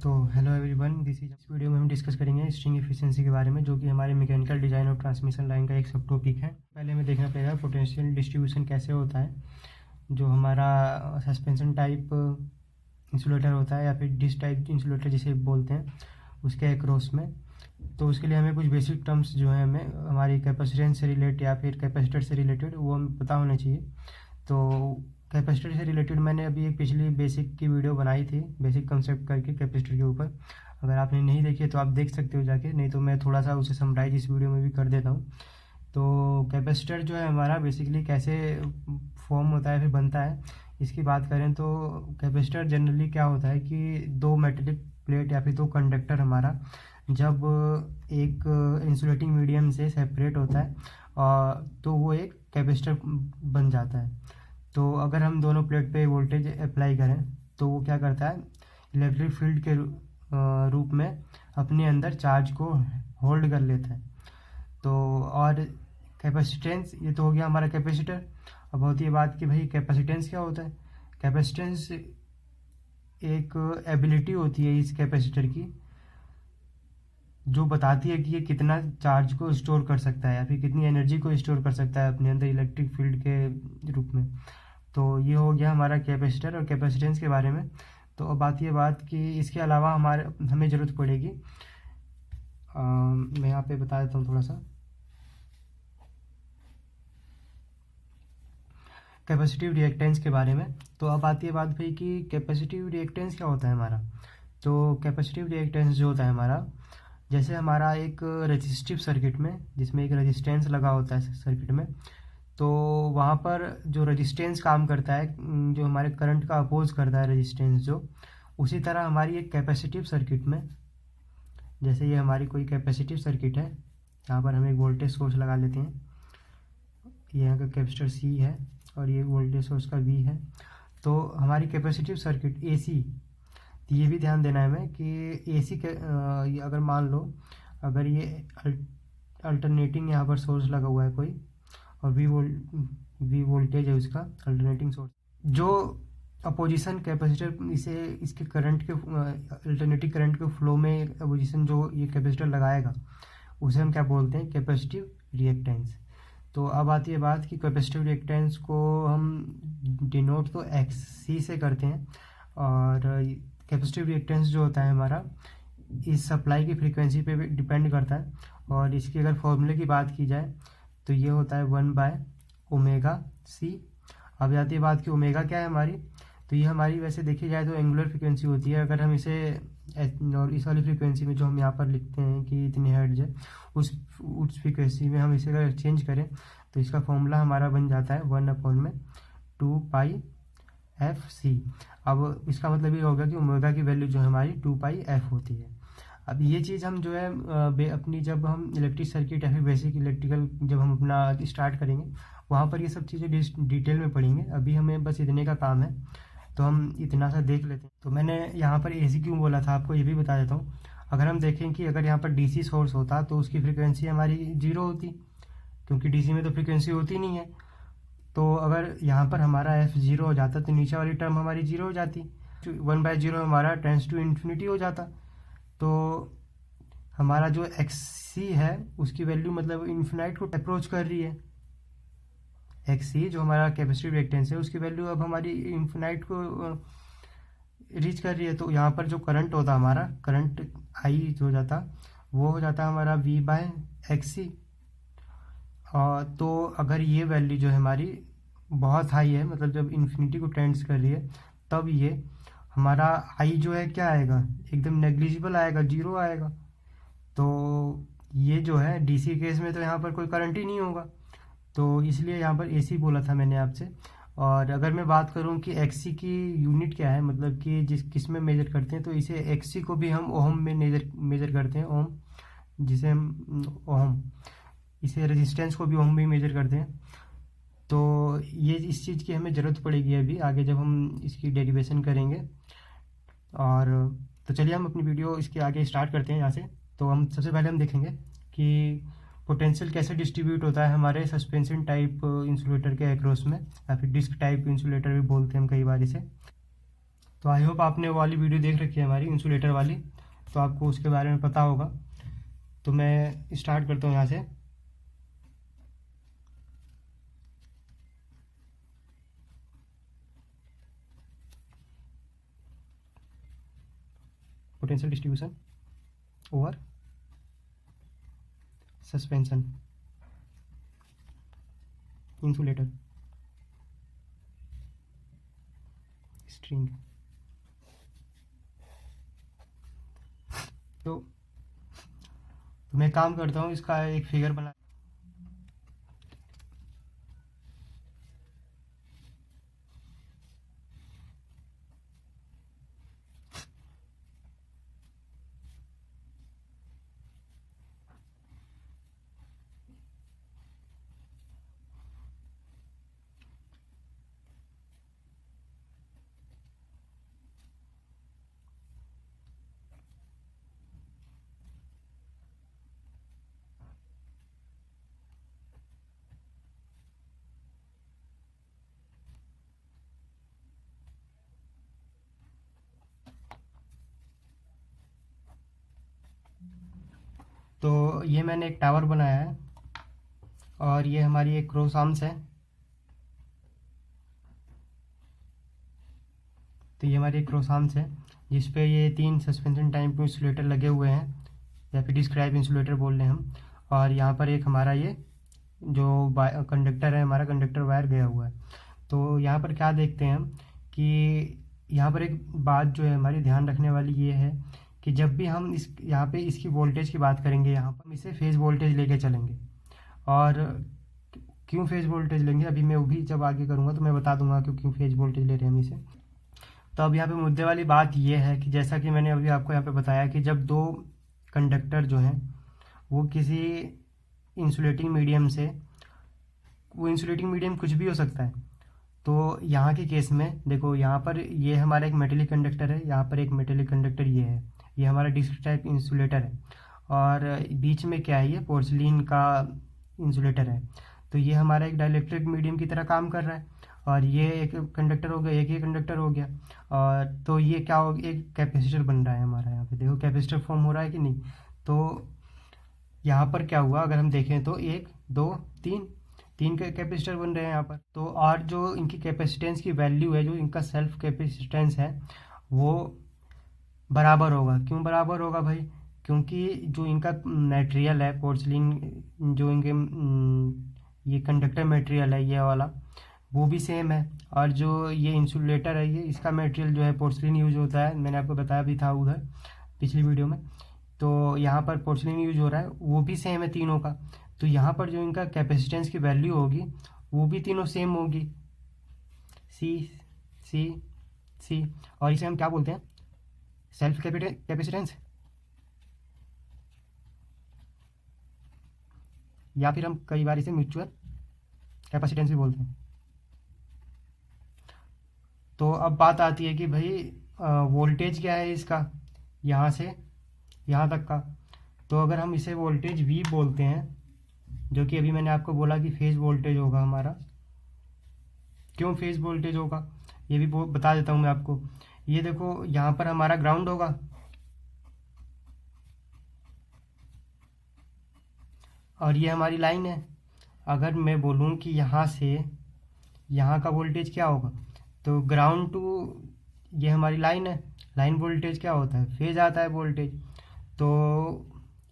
तो hello everyone, इस video में हम डिस्कस करेंगे स्ट्रिंग एफिशिएंसी के बारे में, जो कि हमारे मैकेनिकल डिज़ाइन और ट्रांसमिशन लाइन का एक सब टॉपिक है। पहले हमें देखना पड़ेगा पोटेंशियल डिस्ट्रीब्यूशन कैसे होता है। जो हमारा सस्पेंशन टाइप इंसुलेटर होता है या फिर डिश टाइप इंसुलेटर जिसे बोलते हैं, उसके अक्रॉस में, तो उसके लिए हमें कुछ बेसिक टर्म्स जो है हमें हमारी कैपेसिटेंस से रिलेटेड या फिर कैपेसिटर से रिलेटेड वो हमें पता होना चाहिए। तो कैपेसिटर से रिलेटेड मैंने अभी एक पिछली बेसिक की वीडियो बनाई थी, बेसिक कंसेप्ट करके कैपेसिटर के ऊपर। अगर आपने नहीं देखी है तो आप देख सकते हो जाके, नहीं तो मैं थोड़ा सा उसे समराइज इस वीडियो में भी कर देता हूँ। तो कैपेसिटर जो है हमारा बेसिकली कैसे फॉर्म होता है फिर बनता है, इसकी बात करें तो कैपेसिटर जनरली क्या होता है कि दो मेटेलिक प्लेट या फिर दो कंडक्टर हमारा जब एक इंसुलेटिंग मीडियम से सेपरेट होता है तो वो एक कैपेसिटर बन जाता है। तो अगर हम दोनों प्लेट पे वोल्टेज अप्लाई करें तो वो क्या करता है, इलेक्ट्रिक फील्ड के रूप में अपने अंदर चार्ज को होल्ड कर लेता है। तो और कैपेसिटेंस, ये तो हो गया हमारा कैपेसिटर। अब होती है बात कि भाई कैपेसिटेंस क्या होता है। कैपेसिटेंस एक एबिलिटी होती है इस कैपेसिटर की, जो बताती है कि ये कितना चार्ज को स्टोर कर सकता है या फिर कितनी एनर्जी को स्टोर कर सकता है अपने अंदर इलेक्ट्रिक फील्ड के रूप में। तो ये हो गया हमारा कैपेसिटर और कैपेसिटेंस के बारे में। तो अब आती है बात कि इसके अलावा हमें ज़रूरत पड़ेगी, मैं यहाँ पे बता देता हूँ थोड़ा सा कैपेसिटिव रिएक्टेंस के बारे में। तो अब आती है बात भाई कि कैपेसिटिव रिएक्टेंस क्या होता है हमारा। तो कैपेसिटिव रिएक्टेंस जो होता है हमारा, जैसे हमारा एक रेजिस्टिव सर्किट में जिसमें एक रेजिस्टेंस लगा होता है सर्किट में, तो वहाँ पर जो रेजिस्टेंस काम करता है, जो हमारे करंट का अपोज करता है रेजिस्टेंस जो, उसी तरह हमारी एक कैपेसिटिव सर्किट में, जैसे ये हमारी कोई कैपेसिटिव सर्किट है, यहाँ पर हम एक वोल्टेज सोर्स लगा लेते हैं। यहाँ का कैपेसिटर C है और ये वोल्टेज सोर्स का V है। तो हमारी कैपेसिटिव सर्किट AC, तो ये भी ध्यान देना है हमें कि AC के अगर मान लो अगर ये अल्टरनेटिंग यहाँ पर सोर्स लगा हुआ है कोई, और V वोल्टेज है उसका अल्टरनेटिंग सोर्स, जो अपोजिशन कैपेसिटर इसके करंट के अल्टरनेटिंग करंट के फ्लो में अपोजिशन जो ये कैपेसिटर लगाएगा, उसे हम क्या बोलते हैं, कैपेसिटिव रिएक्टेंस। तो अब आती है बात कि कैपेसिटिव रिएक्टेंस को हम डिनोट तो XC से करते हैं, और कैपेसिटिव रिएक्टेंस जो होता है हमारा इस सप्लाई की फ्रीक्वेंसी पे भी डिपेंड करता है। और इसकी अगर फॉर्मूले की बात की जाए तो ये होता है 1/ωc। अब आती है बात कि ओमेगा क्या है हमारी, तो ये हमारी वैसे देखी जाए तो एंगुलर फ्रीक्वेंसी होती है। अगर हम इसे और इस वाली फ्रीक्वेंसी में जो हम यहाँ पर लिखते हैं कि इतने हर्ट्ज है, उस फ्रीक्वेंसी में हम इसे अगर चेंज करें तो इसका फॉर्मूला हमारा बन जाता है 1/2πfc। अब इसका मतलब ये होगा कि ओमेगा की वैल्यू जो है हमारी 2πf होती है। अब ये चीज़ हम जो है अपनी जब हम इलेक्ट्रिक सर्किट या फिर बेसिक इलेक्ट्रिकल जब हम अपना स्टार्ट करेंगे, वहाँ पर ये सब चीज़ें डिटेल में पढ़ेंगे। अभी हमें बस इतने का काम है, तो हम इतना सा देख लेते हैं। तो मैंने यहाँ पर AC क्यों बोला था आपको ये भी बता देता हूँ। अगर हम देखें कि अगर यहाँ पर DC सोर्स होता तो उसकी फ्रिक्वेंसी हमारी 0 होती, क्योंकि DC में तो फ्रिक्वेंसी होती नहीं है। तो अगर यहाँ पर हमारा F 0 हो जाता तो नीचे वाली टर्म हमारी 0 हो जाती, 1/0 हमारा टेंड्स टू इन्फिनिटी हो जाता। तो हमारा जो XC है उसकी वैल्यू मतलब इन्फिनाइट को अप्रोच कर रही है। XC जो हमारा कैपेसिटिव रिएक्टेंस है उसकी वैल्यू अब हमारी इन्फिनाइट को रीच कर रही है। तो यहाँ पर जो करंट होता हमारा, करंट I जो हो जाता वो हो जाता हमारा V/XC। तो अगर ये वैल्यू जो है हमारी बहुत हाई है, मतलब जब इन्फिनिटी को टेंड्स कर रही है, तब ये हमारा I जो है क्या आएगा, एकदम नेग्लिजिबल आएगा, 0 आएगा। तो ये जो है DC केस में तो यहाँ पर कोई करंट ही नहीं होगा, तो इसलिए यहाँ पर AC बोला था मैंने आपसे। और अगर मैं बात करूँ कि XC की यूनिट क्या है, मतलब कि किस में मेजर करते हैं, तो इसे XC को भी हम ओम में मेजर करते हैं, ओम, जिसे हम ओम, इसे रेजिस्टेंस को भी ओम में मेजर करते हैं। तो ये इस चीज़ की हमें ज़रूरत पड़ेगी अभी आगे जब हम इसकी डेरिवेशन करेंगे। और तो चलिए हम अपनी वीडियो इसके आगे स्टार्ट करते हैं यहाँ से। तो हम सबसे पहले हम देखेंगे कि पोटेंशियल कैसे डिस्ट्रीब्यूट होता है हमारे सस्पेंशन टाइप इंसुलेटर के अक्रॉस में, या फिर डिस्क टाइप इंसुलेटर भी बोलते हैं हम कई बार इसे। तो आई होप आपने वो वाली वीडियो देख रखी है हमारी इंसुलेटर वाली, तो आपको उसके बारे में पता होगा। तो मैं स्टार्ट करता हूँ यहाँ से। Potential distribution over suspension insulator string. तो मैं काम करता हूँ, इसका एक फिगर बना। तो ये मैंने एक टावर बनाया है और ये हमारी एक क्रॉस आर्म्स है। तो ये हमारी एक क्रॉस आर्म्स है जिस पे ये 3 सस्पेंशन टाइप के इंसुलेटर लगे हुए हैं, या फिर डिस्क्राइब इंसुलेटर बोल रहे हैं हम। और यहाँ पर एक हमारा ये जो कंडक्टर है, हमारा कंडक्टर वायर गया हुआ है। तो यहाँ पर क्या देखते हैं हम कि यहाँ पर एक बात जो है हमारी ध्यान रखने वाली ये है कि जब भी हम इस यहाँ पे इसकी वोल्टेज की बात करेंगे, यहाँ पर हम इसे फेज़ वोल्टेज लेके चलेंगे। और क्यों फेज़ वोल्टेज लेंगे अभी मैं वो भी जब आगे करूँगा तो मैं बता दूंगा क्यों फेज़ वोल्टेज ले रहे हैं हम इसे। तो अब यहाँ पे मुद्दे वाली बात ये है कि जैसा कि मैंने अभी आपको यहाँ पे बताया कि जब दो कंडक्टर जो हैं वो किसी इंसुलेटिंग मीडियम से, वो इंसुलेटिंग मीडियम कुछ भी हो सकता है। तो यहाँ के केस में देखो, यहाँ पर ये हमारा एक मेटेलिक कंडक्टर है, यहाँ पर एक मेटेलिक कंडक्टर ये है, ये हमारा डिस्क टाइप इंसुलेटर है। और बीच में क्या है, ये पोर्सिलिन का इंसुलेटर है। तो ये हमारा एक डाइलेक्ट्रिक मीडियम की तरह काम कर रहा है। और ये एक कंडक्टर हो गया, एक ये कंडक्टर हो गया। और तो ये क्या हो, एक कैपेसिटर बन रहा है हमारा। यहाँ पे देखो कैपेसिटर फॉर्म हो रहा है कि नहीं। तो यहाँ पर क्या हुआ, अगर हम देखें तो 1 2 3 कैपेसिटर बन रहे हैं यहाँ पर। तो और जो इनकी कैपेसिटेंस की वैल्यू है, जो इनका सेल्फ कैपेसिटेंस है, वो बराबर होगा। क्यों बराबर होगा भाई? क्योंकि जो इनका मटेरियल है पोर्सिलिन, जो इनके ये कंडक्टर मटेरियल है ये वाला, वो भी सेम है। और जो ये इंसुलेटर है, ये इसका मटेरियल जो है पोर्सिलिन यूज होता है, मैंने आपको बताया भी था उधर पिछली वीडियो में। तो यहाँ पर पोर्सिलिन यूज हो रहा है, वो भी सेम है तीनों का। तो यहाँ पर जो इनका कैपेसिटेंस की वैल्यू होगी वो भी तीनों सेम होगी, सी सी सी। और इसे हम क्या बोलते हैं, सेल्फ कैपेसिटेंस, या फिर हम कई बार इसे म्यूचुअल कैपेसिटेंस भी बोलते हैं। तो अब बात आती है कि भाई वोल्टेज क्या है इसका, यहाँ से यहाँ तक का। तो अगर हम इसे वोल्टेज V बोलते हैं, जो कि अभी मैंने आपको बोला कि फेज़ वोल्टेज होगा हमारा। क्यों फेज़ वोल्टेज होगा ये भी बता देता हूँ मैं आपको। ये देखो यहाँ पर हमारा ग्राउंड होगा, और ये हमारी लाइन है। अगर मैं बोलूँ कि यहाँ से यहाँ का वोल्टेज क्या होगा, तो ग्राउंड टू ये हमारी लाइन है, लाइन वोल्टेज क्या होता है, फेज आता है वोल्टेज। तो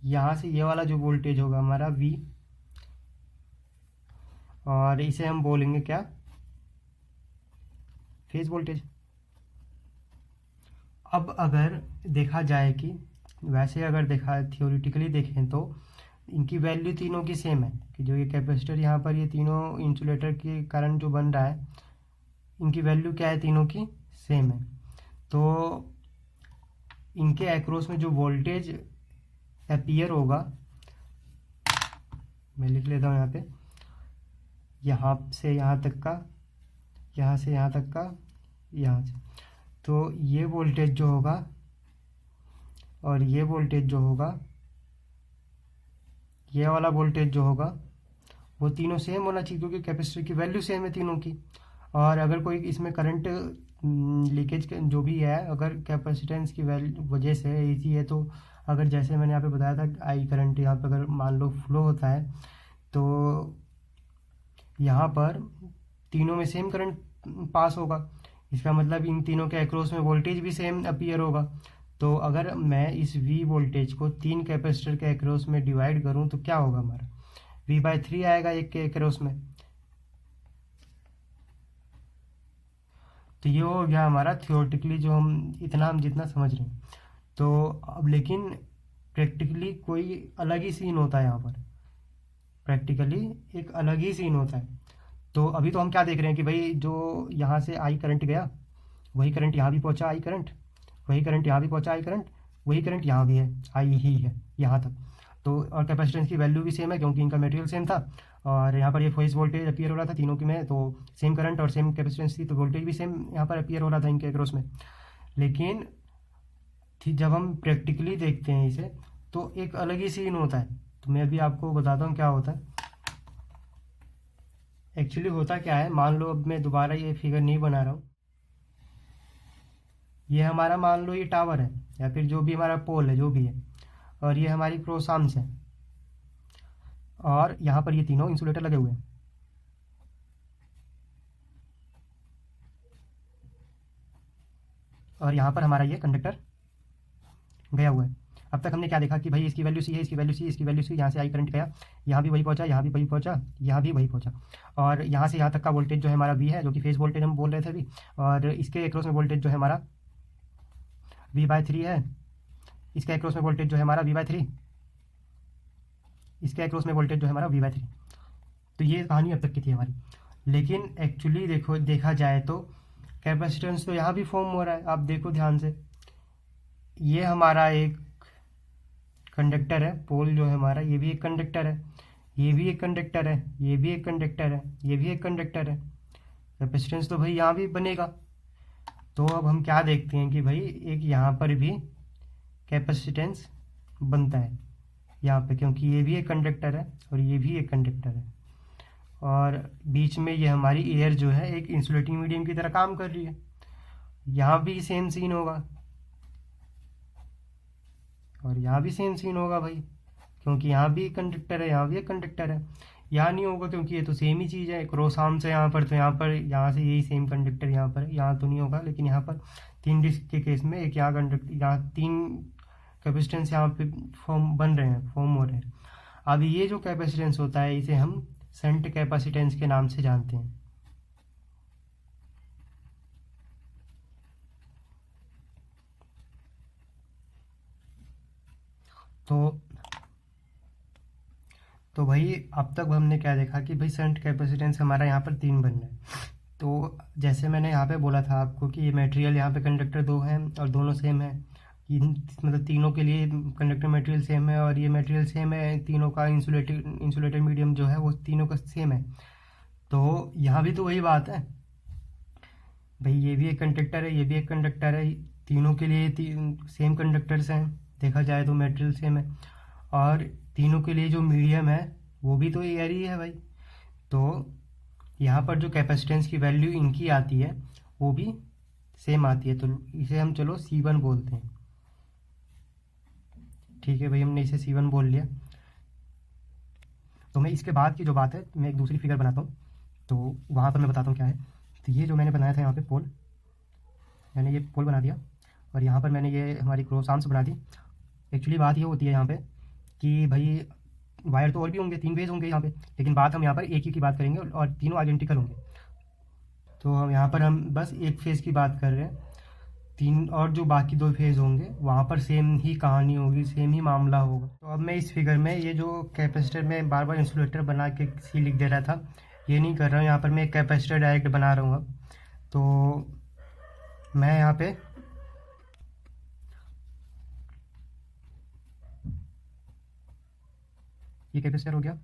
यहाँ से ये वाला जो वोल्टेज होगा हमारा V, और इसे हम बोलेंगे क्या, फेज वोल्टेज। अब अगर देखा जाए कि वैसे अगर देखा थियोरिटिकली देखें तो इनकी वैल्यू तीनों की सेम है, कि जो ये कैपेसिटर यहाँ पर ये तीनों इंसुलेटर के कारण जो बन रहा है, इनकी वैल्यू क्या है, तीनों की सेम है। तो इनके एक्रॉस में जो वोल्टेज अपीयर होगा, मैं लिख लेता हूँ यहाँ पे, यहाँ से यहाँ तक का, यहाँ से यहाँ तक का, यहाँ से। तो ये वोल्टेज जो होगा और ये वोल्टेज जो होगा, ये वाला वोल्टेज जो होगा, वो तीनों सेम होना चाहिए, क्योंकि कैपेसिटर की वैल्यू सेम है तीनों की। और अगर कोई इसमें करंट लीकेज जो भी है, अगर कैपेसिटेंस की वजह से एसी है, तो अगर जैसे मैंने यहाँ पे बताया था आई करंट यहाँ पे अगर मान लो फ्लो होता है, तो यहाँ पर तीनों में सेम करंट पास होगा। इसका मतलब इन तीनों के अक्रॉस में वोल्टेज भी सेम अपीयर होगा। तो अगर मैं इस V वोल्टेज को 3 कैपेसिटर के अक्रॉस में डिवाइड करूँ तो क्या होगा, हमारा V/3 आएगा एक के अक्रॉस में। तो ये हो गया हमारा थियोरेटिकली जो हम जितना समझ रहे हैं। तो अब लेकिन प्रैक्टिकली कोई अलग ही सीन होता है यहाँ पर, प्रैक्टिकली एक अलग ही सीन होता है। तो अभी तो हम क्या देख रहे हैं कि भाई जो यहाँ से आई करंट गया, वही करंट यहाँ भी पहुँचा आई करंट, वही करंट यहाँ भी पहुँचा आई करंट, वही करंट यहाँ भी है आई ही है यहाँ तक। तो और कैपेसिटेंस की वैल्यू भी सेम है क्योंकि इनका मटेरियल सेम था, और यहाँ पर ये फेज वोल्टेज अपीयर हो रहा था तीनों की में, तो सेम करंट और सेम कैपेसिटेंस थी, तो वोल्टेज भी सेम यहाँ पर अपीयर हो रहा था इनके अक्रॉस में। लेकिन जब हम प्रैक्टिकली देखते हैं इसे तो एक अलग ही सीन होता है। तो मैं अभी आपको बताता हूँ क्या होता है एक्चुअली। होता क्या है, मान लो अब मैं दोबारा ये फिगर नहीं बना रहा हूँ, ये हमारा मान लो ये टावर है या फिर जो भी हमारा पोल है जो भी है, और ये हमारी क्रॉस आर्म्स है, और यहाँ पर ये तीनों इंसुलेटर लगे हुए हैं। और यहाँ पर हमारा ये कंडक्टर गया हुआ है। अब तक हमने क्या देखा कि भाई इसकी वैल्यू सी है, इसकी वैल्यू सी, इसकी वैल्यू सी, यहाँ से आई करंट गया, यहाँ भी वही पहुँचा, यहाँ भी वही पहुँचा, यहाँ भी वही पहुँचा, और यहाँ से यहाँ तक का वोल्टेज जो है हमारा V है, जो कि फेज वोल्टेज हम बोल रहे थे अभी, और इसके अक्रॉस में वोल्टेज जो है हमारा V/3 है, इसके अक्रॉस में वोल्टेज जो है हमारा V/3, इसके अक्रॉस में वोल्टेज जो है हमारा V/3। तो ये कहानी अब तक की थी हमारी। लेकिन एक्चुअली देखा जाए तो कैपेसिटेंस तो यहाँ भी फॉर्म हो रहा है। आप देखो ध्यान से, ये हमारा एक कंडक्टर है, पोल जो है हमारा, ये भी एक कंडक्टर है, ये भी एक कंडक्टर है, ये भी एक कंडक्टर है, ये भी एक कंडक्टर है। कैपेसिटेंस तो भाई यहाँ भी बनेगा। तो अब हम क्या देखते हैं कि भाई एक यहाँ पर भी कैपेसिटेंस बनता है यहाँ पे, क्योंकि ये भी एक कंडक्टर है और ये भी एक कंडक्टर है, और बीच में ये हमारी एयर जो है एक इंसुलेटिंग मीडियम की तरह काम कर रही है। यहाँ भी सेम सीन होगा और यहाँ भी सेम सीन होगा भाई, क्योंकि यहाँ भी एक कंडक्टर है, यहाँ भी एक कंडक्टर है। यहाँ नहीं होगा क्योंकि ये तो सेम ही चीज़ है, क्रॉस आर्म्स है यहाँ पर, तो यहाँ से यही सेम कंडक्टर यहाँ पर, यहाँ तो नहीं होगा। लेकिन यहाँ पर 3 डिस्क के केस में एक यहाँ कंडक्टर, यहाँ 3 कैपेसिटेंस यहाँ पे फॉर्म हो रहे हैं। अब ये जो कैपेसिटेंस होता है इसे हम शंट कैपेसिटेंस के नाम से जानते हैं। तो भाई अब तक हमने क्या देखा कि भाई शंट कैपेसिटेंस हमारा यहाँ पर 3 बन रहा है। तो जैसे मैंने यहाँ पे बोला था आपको कि ये मटेरियल यहाँ पे कंडक्टर 2 हैं और दोनों सेम है, मतलब तीनों के लिए कंडक्टर मटेरियल सेम है, और ये मटेरियल सेम है, तीनों का इंसुलेटेड मीडियम जो है वो तीनों का सेम है। तो यहाँ भी तो वही बात है भाई, ये भी एक कंडक्टर है, ये भी एक कंडक्टर है, तीनों के लिए सेम कंडक्टर्स हैं, देखा जाए तो मटेरियल सेम है, और तीनों के लिए जो मीडियम है वो भी तो एयर ही है भाई। तो यहाँ पर जो कैपेसिटेंस की वैल्यू इनकी आती है वो भी सेम आती है, तो इसे हम चलो C1 बोलते हैं। ठीक है भाई, हमने इसे C1 बोल लिया। तो मैं इसके बाद की जो बात है मैं एक दूसरी फिगर बनाता हूँ, तो वहाँ पर मैं बताता हूँ क्या है। तो ये जो मैंने बनाया था यहाँ पे पोल, मैंने ये पोल बना दिया, और यहाँ पर मैंने ये हमारी क्रॉस आर्म्स बना दी। एक्चुअली बात ये होती है यहाँ पे कि भाई वायर तो और भी होंगे, 3 फेज होंगे यहाँ पे, लेकिन बात हम यहाँ पर एक ही की बात करेंगे और तीनों आइडेंटिकल होंगे। तो हम यहाँ पर हम बस एक फेज़ की बात कर रहे हैं, 3 और जो बाकी 2 फेज़ होंगे वहाँ पर सेम ही कहानी होगी, सेम ही मामला होगा। तो अब मैं इस फिगर में ये जो कैपेसिटर में बार बार इंसुलेटर बना के सी लिख दे रहा था, ये नहीं कर रहा हूँ। यहाँ पर मैं एक कैपेसिटर डायरेक्ट बना रहा हूँ। अब तो मैं यहाँ पे ये कैपेसिटर हो गया,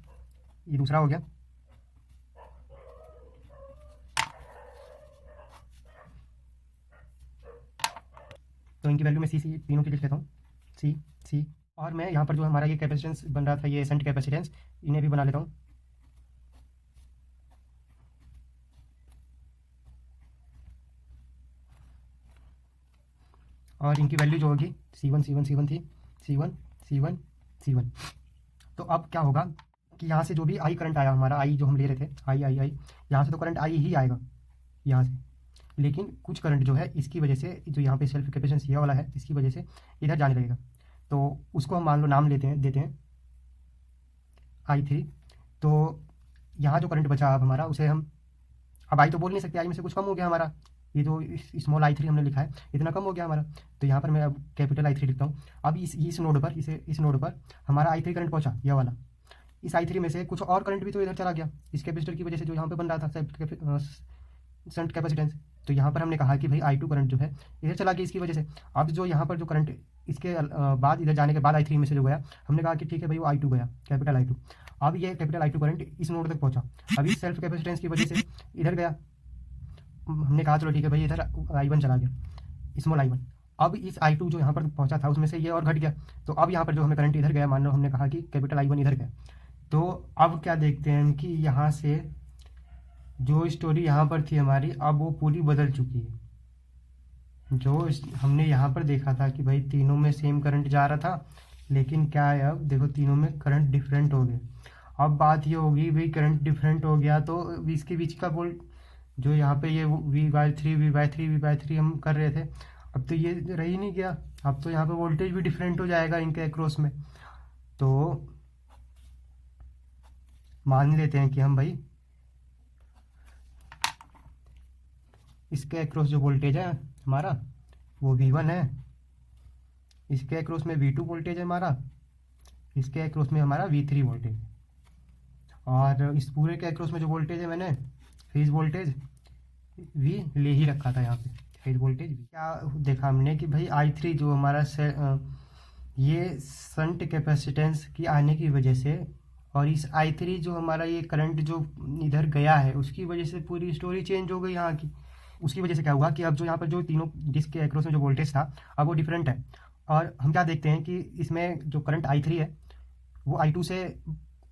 ये दूसरा हो गया, तो इनकी वैल्यू मैं सी तीनों की लिख लेता हूँ, सी। और मैं यहाँ पर जो हमारा ये कैपेसिटेंस बन रहा था, ये शंट कैपेसिटेंस, इन्हें भी बना लेता हूँ। और इनकी वैल्यू जो होगी C1 C1 C1 थी, C1 C1 C1। तो अब क्या होगा कि यहाँ से जो भी आई करंट आया हमारा, आई जो हम ले रहे थे, आई यहाँ से तो करंट आई ही आएगा यहाँ से, लेकिन कुछ करंट जो है इसकी वजह से, जो यहाँ पे सेल्फ कैपेसिटेंस ये वाला है, इसकी वजह से इधर जाने लगेगा। तो उसको हम मान लो नाम देते हैं I3। तो यहाँ जो करंट बचा अब हमारा, उसे हम, अब आई तो बोल नहीं सकते, आई में से कुछ कम हो गया हमारा, ये जो स्मॉल I3 हमने लिखा है इतना कम हो गया हमारा। तो यहाँ पर मैं अब कैपिटल I3 लिखता हूँ। अब इस नोड पर, इस नोड पर हमारा I3 करंट पहुँचा, यह वाला। इस I3 में से कुछ और करंट भी तो इधर चला गया इस कैपेसिटर की वजह से, जो यहाँ पे बन रहा था शंट कैपेसिटेंस। तो यहाँ पर हमने कहा कि भाई I2 करंट जो है इधर चला गया इसकी वजह से। अब जो यहाँ पर जो करंट इसके बाद इधर जाने के बाद I3 में से जो गया, हमने कहा कि ठीक है भाई वो I2 गया, कैपिटल I2। अब ये कैपिटल I2 करंट इस नोड तक पहुंचा, अब इस सेल्फ कैपेसिटेंस की वजह से इधर गया, हमने कहा चलो ठीक है भाई इधर I1 चला गया, स्मॉल I1। अब इस I2 जो यहाँ पर पहुंचा था उसमें से ये और घट गया, तो अब यहाँ पर जो हमें करंट इधर गया, मान लो हमने कहा कि कैपिटल I1 इधर गया। तो अब क्या देखते हैं कि यहाँ से जो स्टोरी यहाँ पर थी हमारी, अब वो पूरी बदल चुकी है। जो हमने यहाँ पर देखा था कि भाई तीनों में सेम करंट जा रहा था, लेकिन क्या है अब देखो तीनों में करंट डिफरेंट हो गए। अब बात ये होगी भाई करंट डिफरेंट हो गया तो इसके बीच का वोल्ट जो यहाँ पे ये V/3 हम कर रहे थे, अब तो ये रह ही नहीं गया। अब तो यहाँ पे वोल्टेज भी डिफरेंट हो जाएगा इनके अक्रॉस में। तो मान लेते हैं कि हम भाई इसके अक्रॉस जो वोल्टेज है हमारा वो V1 है, इसके अक्रॉस में V2 वोल्टेज है हमारा, इसके अक्रॉस में हमारा V3 वोल्टेज, और इस पूरे के अक्रॉस में जो वोल्टेज है मैंने फेज वोल्टेज V ले ही रखा था यहाँ पे, फेज वोल्टेज V। क्या देखा हमने कि भाई I3 जो हमारा ये शंट कैपेसिटेंस की आने की वजह से, और इस I3 जो हमारा ये करंट जो इधर गया है उसकी वजह से पूरी स्टोरी चेंज हो गई यहाँ की। उसकी वजह से क्या हुआ कि अब जो यहाँ पर जो तीनों डिस्क के अक्रॉस में जो वोल्टेज था अब वो डिफरेंट है। और हम क्या देखते हैं कि इसमें जो करंट I3 है वो I2 से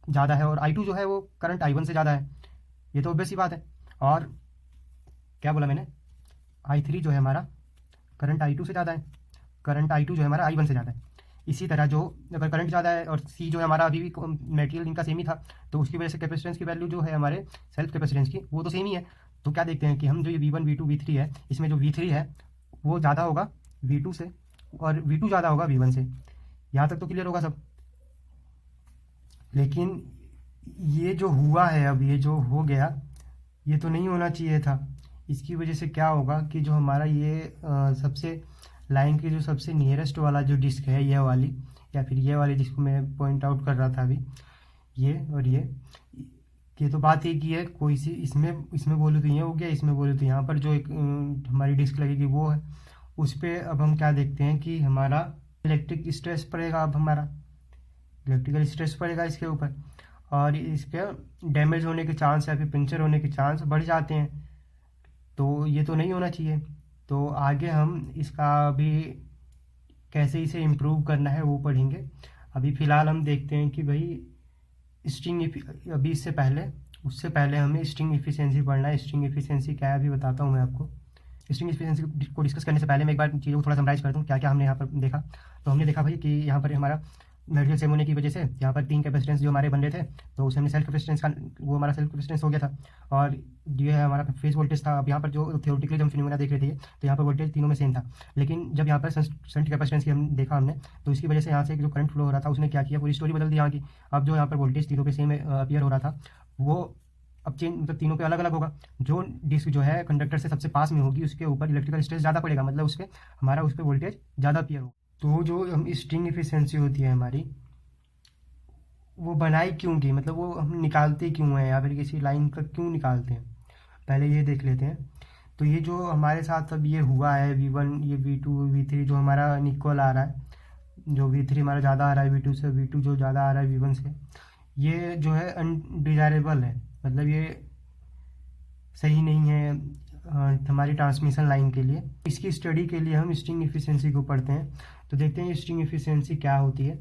ज़्यादा है, और I2 जो है वो करंट I1 से ज़्यादा है, ये तो ऑब्वियस सी बात है। और क्या बोला मैंने, I3 जो है हमारा करंट I2 से ज़्यादा है, करंट I2 जो है हमारा I1 से ज़्यादा है। इसी तरह जो अगर करंट ज़्यादा है और C जो है हमारा अभी भी मटेरियल इनका सेम ही था, तो उसकी वजह से कैपेसिटेंस की वैल्यू जो है हमारे सेल्फ कैपेसिटेंस की वो तो सेम ही है। तो क्या देखते हैं कि हम जो ये V1 V2 V3 है, इसमें जो V3 है वो ज़्यादा होगा V2 से, और V2 ज़्यादा होगा V1 से। यहाँ तक तो क्लियर होगा सब। लेकिन ये जो हुआ है, अब ये जो हो गया ये तो नहीं होना चाहिए था। इसकी वजह से क्या होगा कि जो हमारा ये सबसे लाइन की जो सबसे नियरेस्ट वाला जो डिस्क है, ये वाली या फिर ये वाली जिसको मैं पॉइंट आउट कर रहा था अभी, ये और ये तो बात एक ही है। कोई सी इसमें बोलूँ तो ये हो गया, इसमें बोलूँ तो यहाँ पर जो एक हमारी डिस्क लगेगी वो है। उस पर अब हम क्या देखते हैं कि हमारा इलेक्ट्रिक स्ट्रेस पड़ेगा, अब हमारा इलेक्ट्रिकल स्ट्रेस पड़ेगा इसके ऊपर, और इसके डैमेज होने के चांस या फिर पंचर होने के चांस बढ़ जाते हैं। तो ये तो नहीं होना चाहिए। तो आगे हम इसका अभी कैसे इसे इम्प्रूव करना है वो पढ़ेंगे। अभी फ़िलहाल हम देखते हैं कि भाई अभी उससे पहले हमें स्ट्रिंग एफिशिएंसी पढ़ना है। स्ट्रिंग एफिशिएंसी क्या है अभी बताता हूँ मैं आपको। स्ट्रिंग एफिशिएंसी को डिस्कस करने से पहले मैं एक बार चीज़ों को थोड़ा समराइज़ करता हूँ क्या क्या हमने यहाँ पर देखा। तो हमने देखा भाई कि यहाँ पर हमारा मटेरियल सेम होने की वजह से यहाँ पर 3 कैपेसिटेंस जो हमारे बन रहे थे, तो उससे हमने सेल्फ कैपेसिटेंस का वो हमारा सेल्फ कैपेसिटेंस हो गया था, और ये है हमारा फेज वोल्टेज था। अब यहाँ पर जो थ्योरेटिकली हम फिनोमेना देख रहे थे तो यहाँ पर वोल्टेज तीनों में सेम था, लेकिन जब यहाँ पर शंट कैपेसिटेंस की हम देखा हमने, तो इसकी वजह से यहाँ से जो करंट फ्लो हो रहा था उसने क्या किया, पूरी स्टोरी बदल दी यहाँ की। अब जो यहाँ पर वोल्टेज तीनों पे सेम अपीयर हो रहा था वो अब चेंज, मतलब तीनों पे अलग अलग होगा। जो डिस्क जो है कंडक्टर से सबसे पास में होगी उसके ऊपर इलेक्ट्रिकल स्ट्रेस ज़्यादा पड़ेगा, मतलब उस पर वोल्टेज ज़्यादा अपीयर होगा। तो जो हम स्ट्रिंग एफिशिएंसी होती है हमारी, वो बनाई क्यों गई, मतलब वो हम निकालते क्यों हैं या फिर किसी लाइन का क्यों निकालते हैं, पहले ये देख लेते हैं। तो ये जो हमारे साथ अब ये हुआ है V1, ये V2 V3 जो हमारा इक्वल आ रहा है, जो V3 हमारा ज़्यादा आ रहा है V2 से, V2 जो ज़्यादा आ रहा है V1 से, ये जो है अनडिजायरेबल है, मतलब ये सही नहीं है हमारी ट्रांसमिशन लाइन के लिए। इसकी स्टडी के लिए हम स्ट्रिंग एफिशिएंसी को पढ़ते हैं। तो देखते हैं स्ट्रिंग एफिशिएंसी क्या होती है।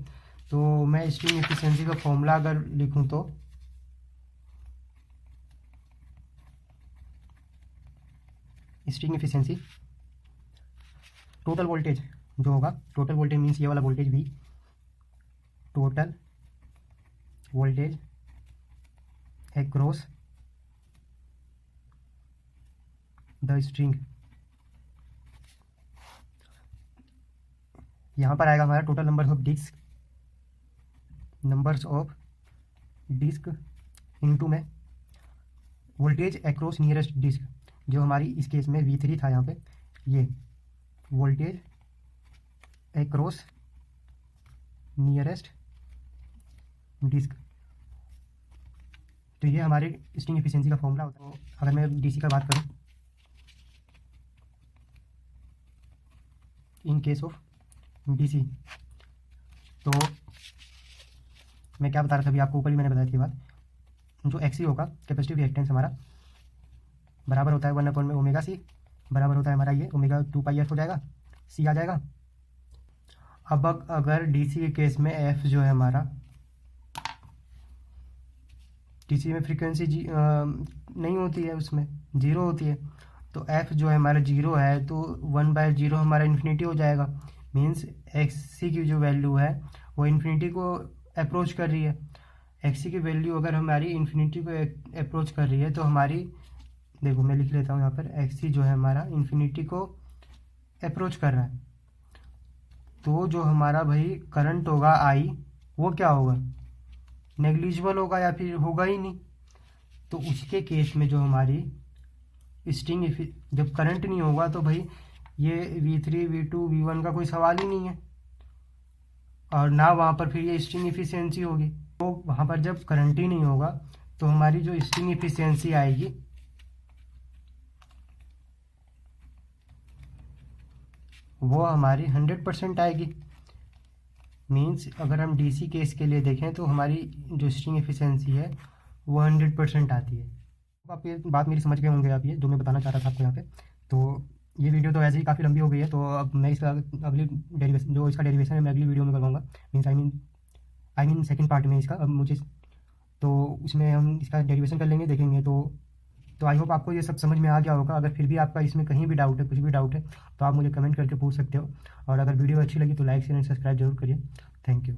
तो मैं स्ट्रिंग एफिशिएंसी का फॉर्मूला अगर लिखूं तो स्ट्रिंग एफिशिएंसी टोटल वोल्टेज जो होगा टोटल वोल्टेज मीन्स ये वाला voltage V, total voltage across the string. यहाँ पर आएगा हमारा total numbers of disc into में वोल्टेज अक्रॉस नियरेस्ट डिस्क, जो हमारी इस केस में V3 था यहाँ पे, ये वोल्टेज अक्रॉस नियरेस्ट डिस्क। तो ये हमारे स्ट्रिंग एफिशिएंसी का फॉर्मूला होता है। अगर मैं DC का बात करूँ, इन केस ऑफ DC, तो मैं क्या बता रहा था अभी आपको, ऊपर ही मैंने बताया थी बात, जो XC होगा कैपेसिटिव रिएक्टेंस हमारा बराबर होता है 1/ओमेगा C, बराबर होता है हमारा ये ओमेगा 2πf हो जाएगा, C आ जाएगा। अब अगर DC के केस में F जो है हमारा, DC में फ्रीक्वेंसी नहीं होती है, उसमें 0 होती है, तो F जो है हमारा 0 है, तो 1/0 हमारा इन्फिनिटी हो जाएगा। मीन्स XC की जो वैल्यू है वो इन्फिनिटी को अप्रोच कर रही है। XC की वैल्यू अगर हमारी इन्फिनिटी को अप्रोच कर रही है तो हमारी, देखो मैं लिख लेता हूँ यहाँ पर, XC जो है हमारा इन्फिनिटी को अप्रोच कर रहा है, तो जो हमारा भाई करंट होगा I, वो क्या होगा, नेग्लिजिबल होगा या फिर होगा ही नहीं। तो उसके केस में जो हमारी स्ट्रिंग जब करंट नहीं होगा तो भाई ये V3 V2 V1 का कोई सवाल ही नहीं है, और ना वहाँ पर फिर ये स्ट्रिंग एफिशिएंसी होगी। तो वहाँ पर जब करंट ही नहीं होगा तो हमारी जो स्ट्रिंग एफिशिएंसी आएगी वो हमारी 100% आएगी। मीन्स अगर हम DC केस के लिए देखें तो हमारी जो स्ट्रिंग एफिशिएंसी है वो 100% आती है। आप ये बात मेरी समझ गए होंगे आप, ये जो मैं बताना चाह रहा था आपको यहाँ पे। तो ये वीडियो तो ऐसे ही काफ़ी लंबी हो गई है, तो अब मैं इसका अगली डेरिवेशन, जो इसका डेरिवेशन है, मैं अगली वीडियो में करवाऊँगा। Means I mean second part में इसका, अब मुझे तो उसमें हम इसका डेरिवेशन कर लेंगे, देखेंगे। तो आई होप आपको ये सब समझ में आ गया होगा। अगर फिर भी आपका इसमें कहीं भी डाउट है, कुछ भी डाउट है, तो आप मुझे कमेंट करके पूछ सकते हो। और अगर वीडियो अच्छी लगी तो लाइक शेयर एंड सब्सक्राइब जरूर करिए। Thank you.